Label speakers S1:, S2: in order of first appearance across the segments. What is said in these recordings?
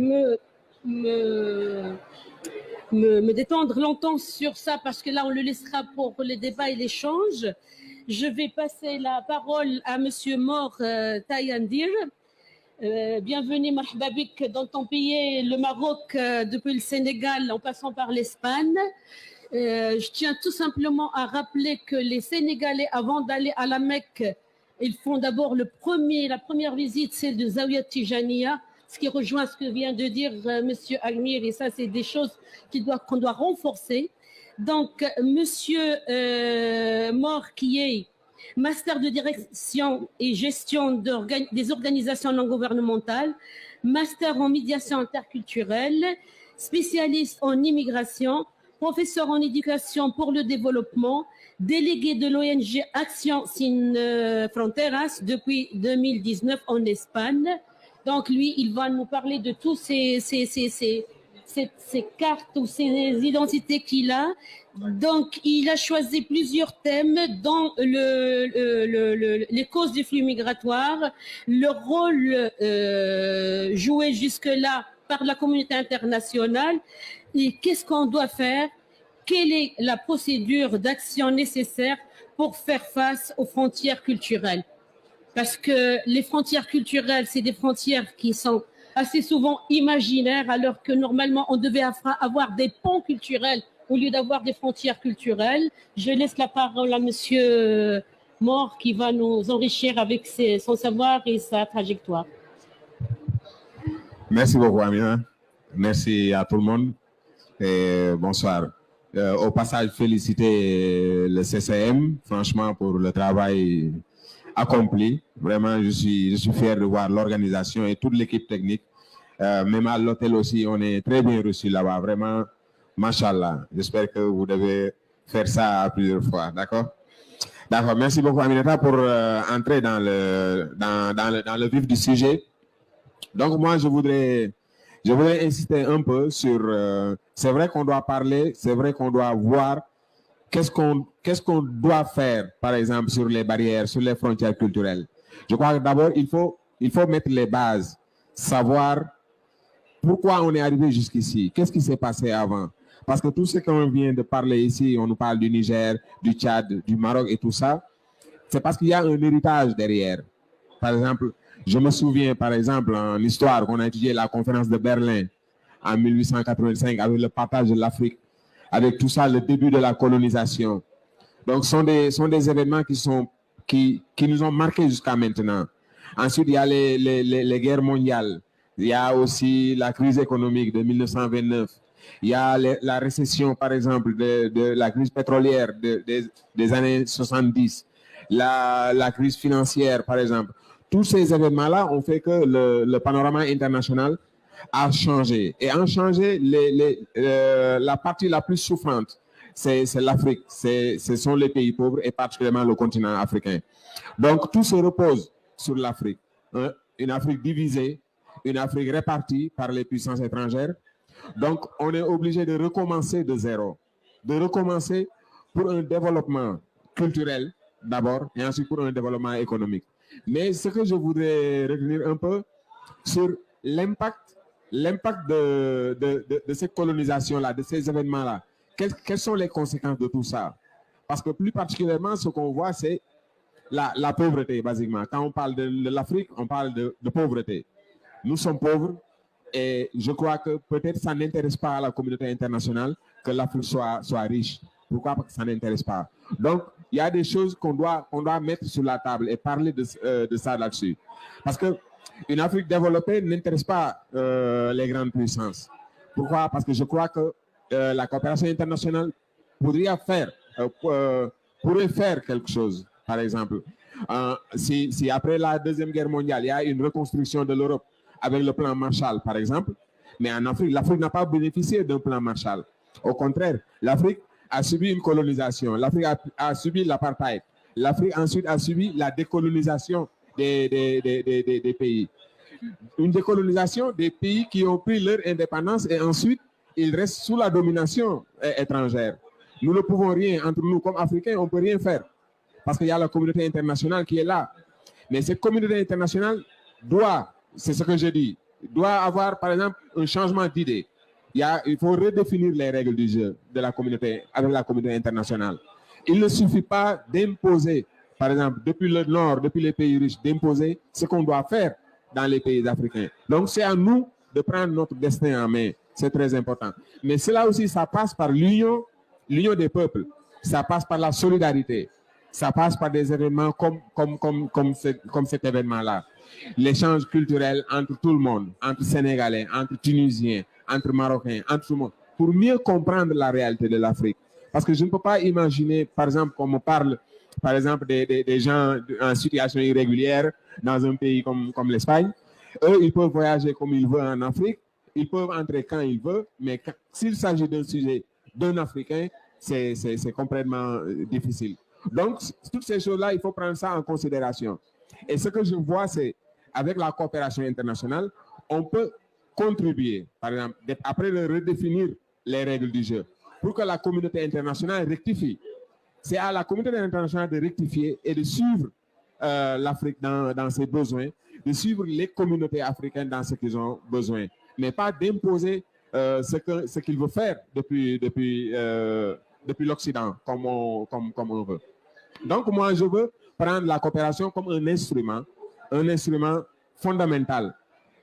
S1: me détendre longtemps sur ça parce que là, on le laissera pour les débats et l'échange. Je vais passer la parole à Monsieur Mor Tayandir. Bienvenue, marhaba bik, dans ton pays, le Maroc, depuis le Sénégal, en passant par l'Espagne. Je tiens tout simplement à rappeler que les Sénégalais, avant d'aller à la Mecque, ils font d'abord la première visite, c'est de Zawiya Tijaniya, ce qui rejoint ce que vient de dire Monsieur Amir, et ça, c'est des choses qu'on doit renforcer. Donc, Monsieur Mor, qui est master de direction et gestion des organisations non gouvernementales, master en médiation interculturelle, spécialiste en immigration, professeur en éducation pour le développement, délégué de l'ONG Action Sin Fronteras depuis 2019 en Espagne. Donc lui, il va nous parler de tous ces cartes ou ces identités qu'il a. Donc, il a choisi plusieurs thèmes, dont les causes du flux migratoire, le rôle joué jusque-là par la communauté internationale, et qu'est-ce qu'on doit faire, quelle est la procédure d'action nécessaire pour faire face aux frontières culturelles. Parce que les frontières culturelles, c'est des frontières qui sont assez souvent imaginaires, alors que normalement, on devait avoir des ponts culturels au lieu d'avoir des frontières culturelles. Je laisse la parole à Monsieur Mor qui va nous enrichir avec son savoir et sa trajectoire.
S2: Merci beaucoup, Amina. Merci à tout le monde et bonsoir. Au passage, féliciter le CCM, franchement, pour le travail accompli. Vraiment, je suis fier de voir l'organisation et toute l'équipe technique. Même à l'hôtel aussi, on est très bien reçus là-bas. Vraiment, machallah. J'espère que vous devez faire ça plusieurs fois. D'accord? D'accord. Merci beaucoup, Aminata, pour entrer dans le vif du sujet. Donc, moi, je voudrais insister un peu sur... c'est vrai qu'on doit parler, c'est vrai qu'on doit voir qu'est-ce qu'on doit faire, par exemple, sur les barrières, sur les frontières culturelles. Je crois que d'abord, il faut mettre les bases, savoir pourquoi on est arrivé jusqu'ici, qu'est-ce qui s'est passé avant. Parce que tout ce qu'on vient de parler ici, on nous parle du Niger, du Tchad, du Maroc et tout ça, c'est parce qu'il y a un héritage derrière. Par exemple, je me souviens, par exemple, en histoire, qu'on a étudié la conférence de Berlin en 1885 avec le partage de l'Afrique, avec tout ça, le début de la colonisation. Donc, sont des événements qui nous ont marqués jusqu'à maintenant. Ensuite, il y a les guerres mondiales. Il y a aussi la crise économique de 1929. Il y a la récession, par exemple, de la crise pétrolière des années 70. La crise financière, par exemple. Tous ces événements-là ont fait que le panorama international a changé. Et en changé, la partie la plus souffrante, c'est l'Afrique. Ce sont les pays pauvres et particulièrement le continent africain. Donc, tout se repose sur l'Afrique. Hein? Une Afrique divisée, une Afrique répartie par les puissances étrangères. Donc, on est obligé de recommencer de zéro. De recommencer pour un développement culturel d'abord et ensuite pour un développement économique. Mais ce que je voudrais retenir un peu sur l'impact de cette colonisation-là, de ces événements-là, quelles sont les conséquences de tout ça? Parce que plus particulièrement, ce qu'on voit, c'est la pauvreté, basiquement. Quand on parle de l'Afrique, on parle de pauvreté. Nous sommes pauvres et je crois que peut-être ça n'intéresse pas à la communauté internationale que l'Afrique soit riche. Pourquoi? Parce que ça n'intéresse pas. Donc, il y a des choses qu'on doit mettre sur la table et parler de ça là-dessus. Parce qu'une Afrique développée n'intéresse pas les grandes puissances. Pourquoi? Parce que je crois que la coopération internationale pourrait faire quelque chose. Par exemple, si après la Deuxième Guerre mondiale, il y a une reconstruction de l'Europe avec le plan Marshall, par exemple, mais en Afrique, l'Afrique n'a pas bénéficié d'un plan Marshall. Au contraire, l'Afrique a subi une colonisation, l'Afrique a subi l'apartheid, l'Afrique ensuite a subi la décolonisation des pays. Une décolonisation des pays qui ont pris leur indépendance et ensuite ils restent sous la domination étrangère. Nous ne pouvons rien, entre nous comme Africains, on ne peut rien faire parce qu'il y a la communauté internationale qui est là. Mais cette communauté internationale doit, c'est ce que je dis, doit avoir, par exemple, un changement d'idée. Il faut redéfinir les règles du jeu de la communauté, avec la communauté internationale. Il ne suffit pas d'imposer, par exemple, depuis le Nord, depuis les pays riches, d'imposer ce qu'on doit faire dans les pays africains. Donc, c'est à nous de prendre notre destin en main. C'est très important. Mais cela aussi, ça passe par l'union des peuples. Ça passe par la solidarité. Ça passe par des événements comme cet événement-là. L'échange culturel entre tout le monde, entre Sénégalais, entre Tunisiens, entre Marocains, entre tout le monde, pour mieux comprendre la réalité de l'Afrique. Parce que je ne peux pas imaginer, par exemple, qu'on me parle, par exemple, des gens en situation irrégulière dans un pays comme l'Espagne. Eux, ils peuvent voyager comme ils veulent en Afrique, ils peuvent entrer quand ils veulent, mais s'il s'agit d'un sujet d'un Africain, c'est complètement difficile. Donc, toutes ces choses-là, il faut prendre ça en considération. Et ce que je vois, c'est avec la coopération internationale, on peut contribuer, par exemple, après de redéfinir les règles du jeu, pour que la communauté internationale rectifie. C'est à la communauté internationale de rectifier et de suivre l'Afrique dans ses besoins, de suivre les communautés africaines dans ce qu'ils ont besoin, mais pas d'imposer ce qu'il veut faire depuis l'Occident, comme on veut. Donc, moi, je veux prendre la coopération comme un instrument fondamental.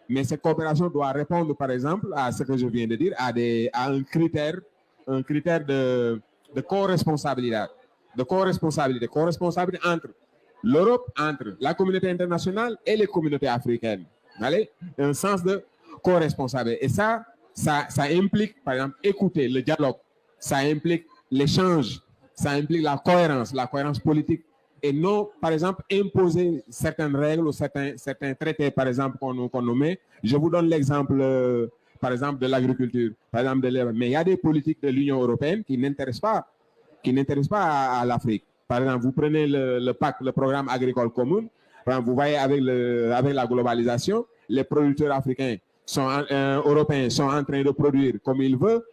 S2: Mais cette coopération doit répondre, par exemple, à ce que je viens de dire, à un critère de co-responsabilité. Co-responsabilité entre l'Europe, entre la communauté internationale et les communautés africaines. Allez, un sens de co-responsabilité. Et ça implique, par exemple, écouter le dialogue. Ça implique l'échange. Ça implique la cohérence politique. Et non, par exemple, imposer certaines règles ou certains traités, par exemple, qu'on nous met. Je vous donne l'exemple, par exemple, de l'agriculture, par exemple, mais il y a des politiques de l'Union européenne qui n'intéressent pas à l'Afrique. Par exemple, vous prenez le PAC, le programme agricole commun. Par exemple, vous voyez avec la globalisation, les producteurs africains européens sont en train de produire comme ils veulent,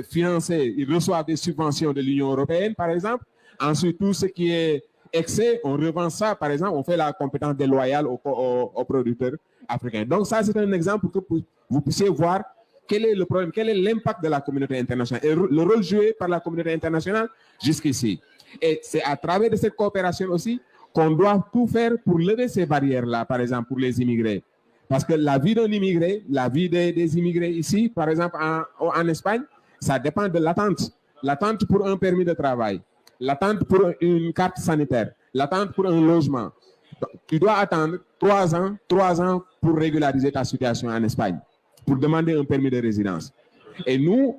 S2: financer, ils reçoivent des subventions de l'Union européenne, par exemple. Ensuite, tout ce qui est excès, on revend ça, par exemple, on fait la compétence déloyale aux producteurs africains. Donc ça, c'est un exemple pour que vous puissiez voir quel est le problème, quel est l'impact de la communauté internationale et le rôle joué par la communauté internationale jusqu'ici. Et c'est à travers de cette coopération aussi qu'on doit tout faire pour lever ces barrières-là, par exemple, pour les immigrés. Parce que la vie d'un immigré, la vie des immigrés ici, par exemple, en Espagne, ça dépend de l'attente. L'attente pour un permis de travail, l'attente pour une carte sanitaire, l'attente pour un logement. Tu dois attendre 3 ans pour régulariser ta situation en Espagne, pour demander un permis de résidence. Et nous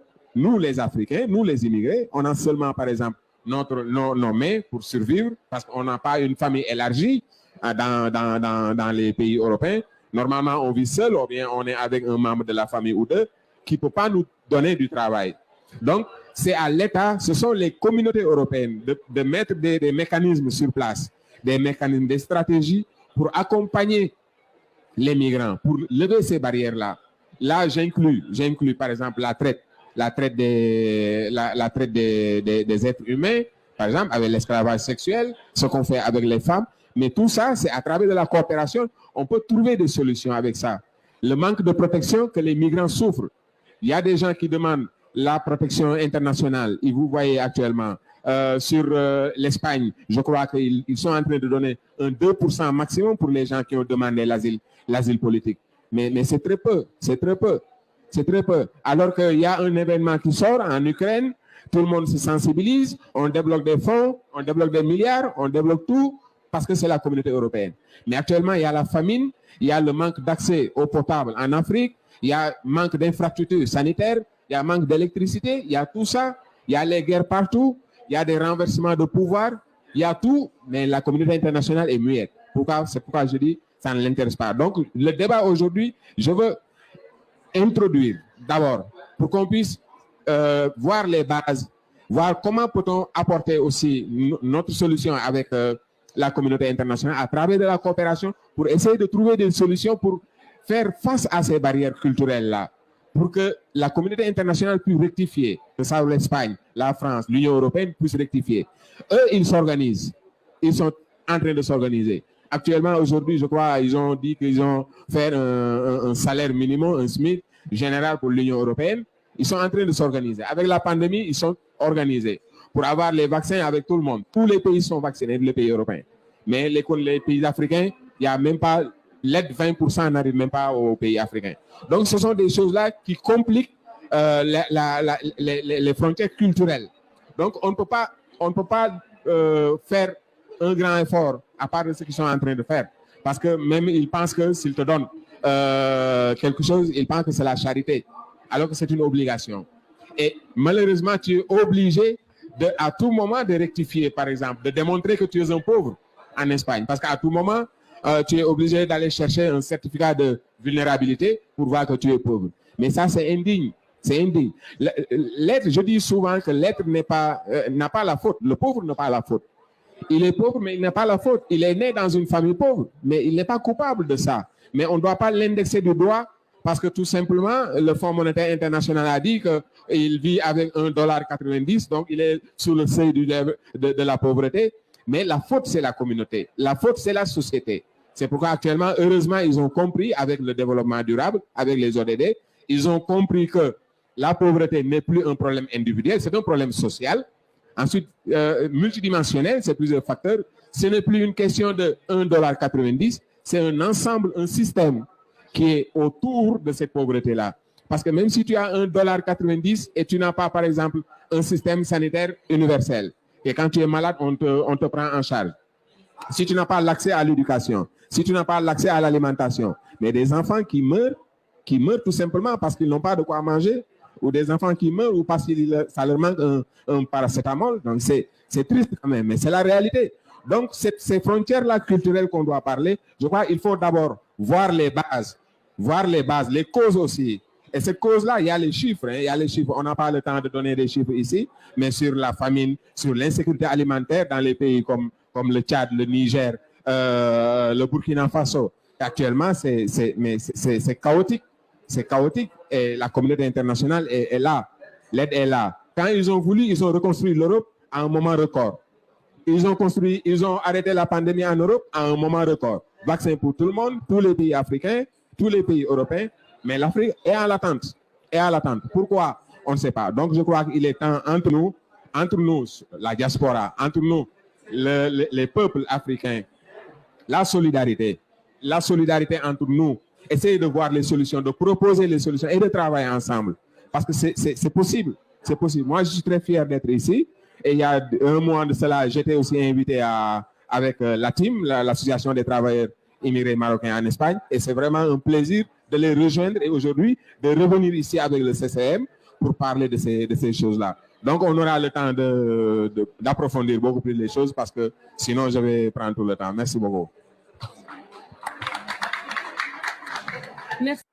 S2: les Africains, nous les immigrés, on a seulement, par exemple, nos mains pour survivre, parce qu'on n'a pas une famille élargie dans les pays européens. Normalement, on vit seul, ou bien on est avec un membre de la famille ou deux qui ne peut pas nous donner du travail. Donc, c'est à l'État, ce sont les communautés européennes de mettre des mécanismes sur place, des mécanismes, des stratégies pour accompagner les migrants, pour lever ces barrières-là. Là, j'inclus par exemple la traite des êtres humains, par exemple avec l'esclavage sexuel, ce qu'on fait avec les femmes. Mais tout ça, c'est à travers de la coopération, on peut trouver des solutions avec ça. Le manque de protection que les migrants souffrent. Il y a des gens qui demandent la protection internationale. Et vous voyez actuellement sur l'Espagne, je crois qu'ils sont en train de donner un 2% maximum pour les gens qui ont demandé l'asile politique. Mais c'est très peu, c'est très peu. C'est très peu. Alors qu'il y a un événement qui sort en Ukraine, tout le monde se sensibilise, on débloque des fonds, on débloque des milliards, on débloque tout parce que c'est la communauté européenne. Mais actuellement, il y a la famine, il y a le manque d'accès eau potable en Afrique, il y a manque d'infrastructures sanitaires, il y a manque d'électricité, il y a tout ça, il y a les guerres partout, il y a des renversements de pouvoir, il y a tout, mais la communauté internationale est muette. C'est pourquoi je dis ça ne l'intéresse pas. Donc, le débat aujourd'hui, je veux introduire d'abord pour qu'on puisse voir les bases, voir comment peut-on apporter aussi notre solution avec la communauté internationale à travers de la coopération pour essayer de trouver des solutions pour faire face à ces barrières culturelles-là, pour que la communauté internationale puisse rectifier, que ça l'Espagne, la France, l'Union européenne puisse rectifier. Eux, ils s'organisent. Ils sont en train de s'organiser. Actuellement, aujourd'hui, je crois, ils ont dit qu'ils ont fait un salaire minimum, un SMIC général pour l'Union européenne. Ils sont en train de s'organiser. Avec la pandémie, ils sont organisés pour avoir les vaccins avec tout le monde. Tous les pays sont vaccinés, les pays européens. Mais les pays africains, il n'y a même pas, l'aide 20% n'arrive même pas aux pays africains. Donc, ce sont des choses-là qui compliquent les frontières culturelles. Donc, on ne peut pas faire un grand effort à part de ce qu'ils sont en train de faire. Parce que même ils pensent que s'ils te donnent quelque chose, ils pensent que c'est la charité, alors que c'est une obligation. Et malheureusement, tu es obligé à tout moment de rectifier, par exemple, de démontrer que tu es un pauvre en Espagne. Parce qu'à tout moment, tu es obligé d'aller chercher un certificat de vulnérabilité pour voir que tu es pauvre. Mais ça, c'est indigne. C'est indigne. L'être, je dis souvent que l'être n'a pas la faute. Le pauvre n'a pas la faute. Il est pauvre, mais il n'a pas la faute. Il est né dans une famille pauvre, mais il n'est pas coupable de ça. Mais on ne doit pas l'indexer du doigt parce que tout simplement, le Fonds monétaire international a dit qu'il vit avec $1,90, donc il est sous le seuil de la pauvreté. Mais la faute, c'est la communauté. La faute, c'est la société. C'est pourquoi actuellement, heureusement, ils ont compris avec le développement durable, avec les ODD, ils ont compris que la pauvreté n'est plus un problème individuel, c'est un problème social. Ensuite, multidimensionnel, c'est plusieurs facteurs. Ce n'est plus une question de $1,90, c'est un ensemble, un système qui est autour de cette pauvreté-là. Parce que même si tu as $1,90 et tu n'as pas, par exemple, un système sanitaire universel, et quand tu es malade, on te prend en charge. Si tu n'as pas l'accès à l'éducation, si tu n'as pas l'accès à l'alimentation, mais des enfants qui meurent tout simplement parce qu'ils n'ont pas de quoi manger, ou des enfants qui meurent ou parce que ça leur manque un paracétamol. Donc, c'est triste quand même, mais c'est la réalité. Donc, ces frontières-là culturelles qu'on doit parler, je crois qu'il faut d'abord voir les bases, les causes aussi. Et cette cause-là, il y a les chiffres. Il y a les chiffres. On n'a pas le temps de donner des chiffres ici, mais sur la famine, sur l'insécurité alimentaire dans les pays comme le Tchad, le Niger, le Burkina Faso. Actuellement, c'est chaotique. C'est chaotique et la communauté internationale est là. L'aide est là. Quand ils ont voulu, ils ont reconstruit l'Europe à un moment record. Ils ont arrêté la pandémie en Europe à un moment record. Vaccin pour tout le monde, tous les pays africains, tous les pays européens, mais l'Afrique est à l'attente. Pourquoi? On ne sait pas. Donc je crois qu'il est temps entre nous, la diaspora, entre nous, les peuples africains, la solidarité entre nous. Essayer de voir les solutions, de proposer les solutions et de travailler ensemble. Parce que c'est possible. C'est possible. Moi, je suis très fier d'être ici. Et il y a un mois de cela, j'étais aussi invité avec la team, l'association des travailleurs immigrés marocains en Espagne. Et c'est vraiment un plaisir de les rejoindre et aujourd'hui de revenir ici avec le CCM pour parler de ces choses-là. Donc, on aura le temps d'approfondir beaucoup plus les choses parce que sinon, je vais prendre tout le temps. Merci beaucoup.
S1: Merci.